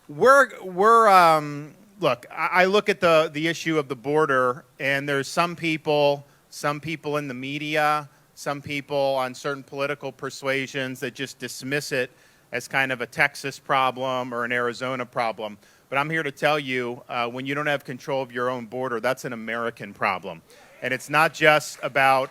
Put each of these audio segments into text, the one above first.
Look, I look at the issue of the border, and there's some people in the media, some people on certain political persuasions that just dismiss it as kind of a Texas problem or an Arizona problem. But I'm here to tell you, when you don't have control of your own border, that's an American problem. And it's not just about,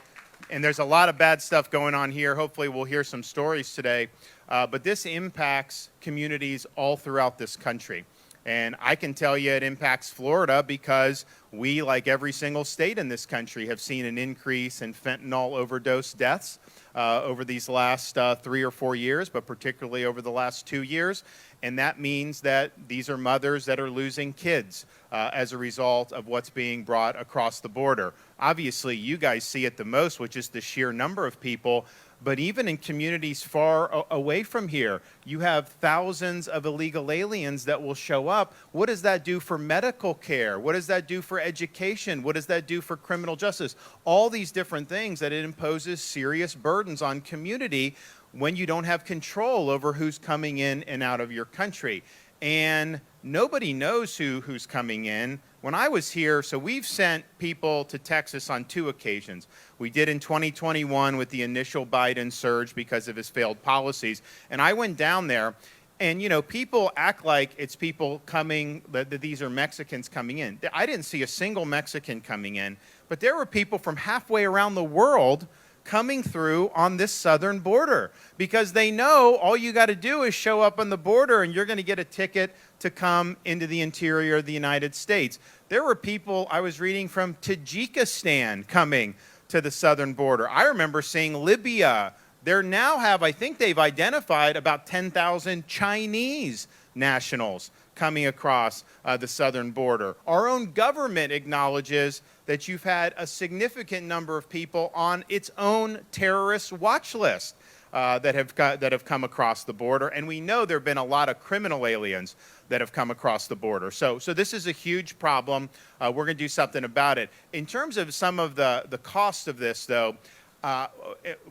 and there's a lot of bad stuff going on here. Hopefully we'll hear some stories today. But this impacts communities all throughout this country. And I can tell you it impacts Florida because we, like every single state in this country, have seen an increase in fentanyl overdose deaths over these last 3 or 4 years, but particularly over the last 2 years. And that means that these are mothers that are losing kids as a result of what's being brought across the border. Obviously, you guys see it the most, which is the sheer number of people. But even in communities far away from here, you have thousands of illegal aliens that will show up. What does that do for medical care? What does that do for education? What does that do for criminal justice? All these different things that it imposes serious burdens on community when you don't have control over who's coming in and out of your country. And nobody knows who's coming in. When I was here, so we've sent people to Texas on 2 occasions. We did in 2021 with the initial Biden surge because of his failed policies. And I went down there, and people act like it's people coming, that these are Mexicans coming in. I didn't see a single Mexican coming in, but there were people from halfway around the world coming through on this southern border because they know all you got to do is show up on the border and you're going to get a ticket to come into the interior of the United States. There were people I was reading from Tajikistan coming to the southern border. I remember seeing Libya. They now have, I think they've identified about 10,000 Chinese nationals coming across the southern border. Our own government acknowledges that you've had a significant number of people on its own terrorist watch list that have come across the border, and we know there have been a lot of criminal aliens that have come across the border. So this is a huge problem. We're going to do something about it. In terms of some of the cost of this, though,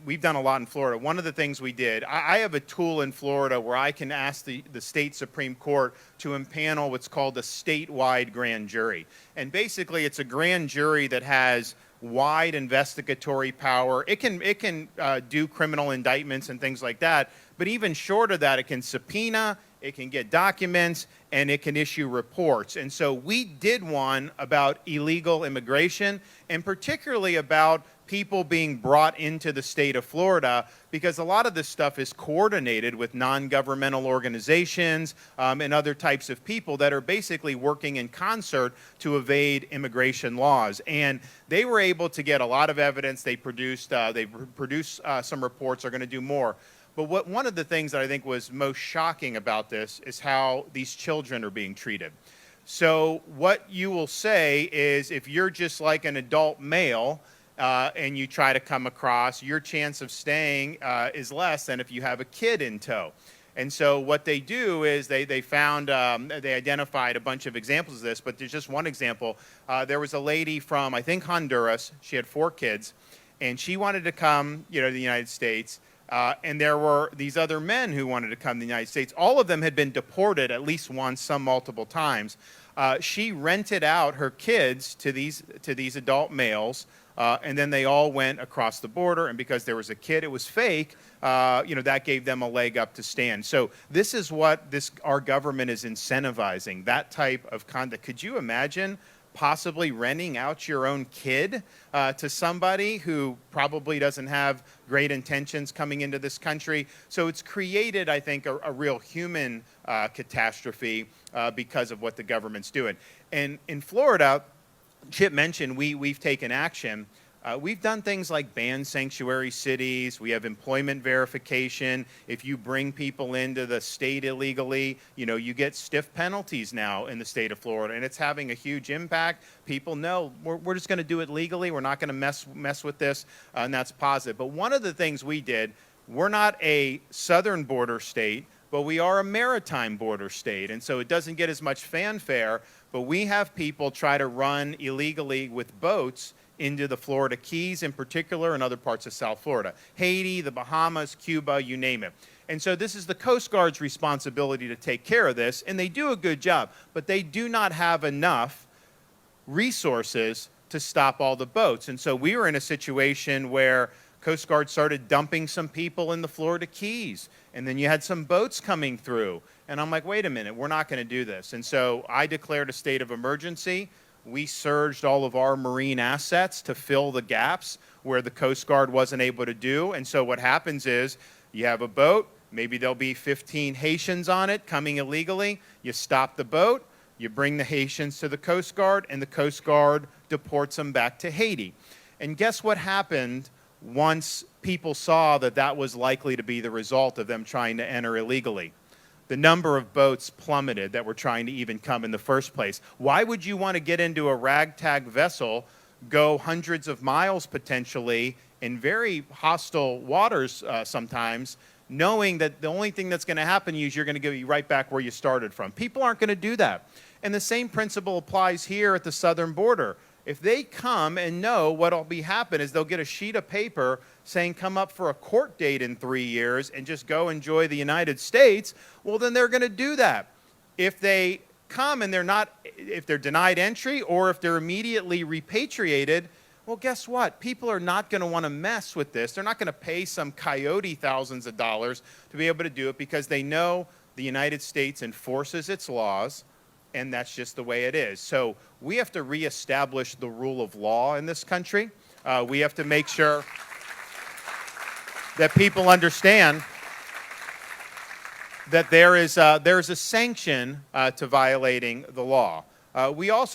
we've done a lot in Florida. One of the things we did, I have a tool in Florida where I can ask the state Supreme Court to impanel what's called a statewide grand jury. And basically, it's a grand jury that has wide investigatory power. It can do criminal indictments and things like that, but even short of that, it can subpoena, it can get documents, and it can issue reports. And so we did one about illegal immigration, and particularly about people being brought into the state of Florida, because a lot of this stuff is coordinated with non-governmental organizations and other types of people that are basically working in concert to evade immigration laws. And they were able to get a lot of evidence. They produced some reports. They're going to do more. But one of the things that I think was most shocking about this is how these children are being treated. So what you will say is, if you're just like an adult male and you try to come across, your chance of staying is less than if you have a kid in tow. And so what they do is they identified a bunch of examples of this, but there's just one example. There was a lady from, I think, Honduras. She had 4 kids, and she wanted to come, to the United States. And there were these other men who wanted to come to the United States. All of them had been deported at least once, some multiple times. She rented out her kids to these adult males, and then they all went across the border. And because there was a kid, it was fake. That gave them a leg up to stand. So this is what our government is incentivizing, that type of conduct. Could you imagine possibly renting out your own kid to somebody who probably doesn't have great intentions coming into this country? So it's created, I think, a real human catastrophe because of what the government's doing. And in Florida, Chip mentioned we've taken action. We've done things like ban sanctuary cities. We have employment verification. If you bring people into the state illegally, you get stiff penalties now in the state of Florida, and it's having a huge impact. People know we're just going to do it legally. We're not going to mess with this, and that's positive. But one of the things we did, we're not a southern border state, but we are a maritime border state, and so it doesn't get as much fanfare, but we have people try to run illegally with boats into the Florida Keys in particular and other parts of South Florida. Haiti, the Bahamas, Cuba, you name it. And so this is the Coast Guard's responsibility to take care of this, and they do a good job, but they do not have enough resources to stop all the boats. And so we were in a situation where Coast Guard started dumping some people in the Florida Keys, and then you had some boats coming through. And I'm like, wait a minute, we're not going to do this. And so I declared a state of emergency. We surged all of our marine assets to fill the gaps where the Coast Guard wasn't able to do. And so what happens is you have a boat, maybe there'll be 15 Haitians on it coming illegally. You stop the boat, you bring the Haitians to the Coast Guard, and the Coast Guard deports them back to Haiti. And guess what happened once people saw that that was likely to be the result of them trying to enter illegally? The number of boats plummeted that were trying to even come in the first place. Why would you want to get into a ragtag vessel, go hundreds of miles potentially in very hostile waters sometimes, knowing that the only thing that's going to happen to you is you're going to go right back where you started from? People aren't going to do that. And the same principle applies here at the southern border. If they come and know what'll be happen is they'll get a sheet of paper saying come up for a court date in 3 years and just go enjoy the United States, well, then they're going to do that. If they come and if they're denied entry or if they're immediately repatriated, well, guess what? People are not going to want to mess with this. They're not going to pay some coyote thousands of dollars to be able to do it because they know the United States enforces its laws, and that's just the way it is. So we have to reestablish the rule of law in this country. We have to make sure that people understand that there's a sanction to violating the law. We also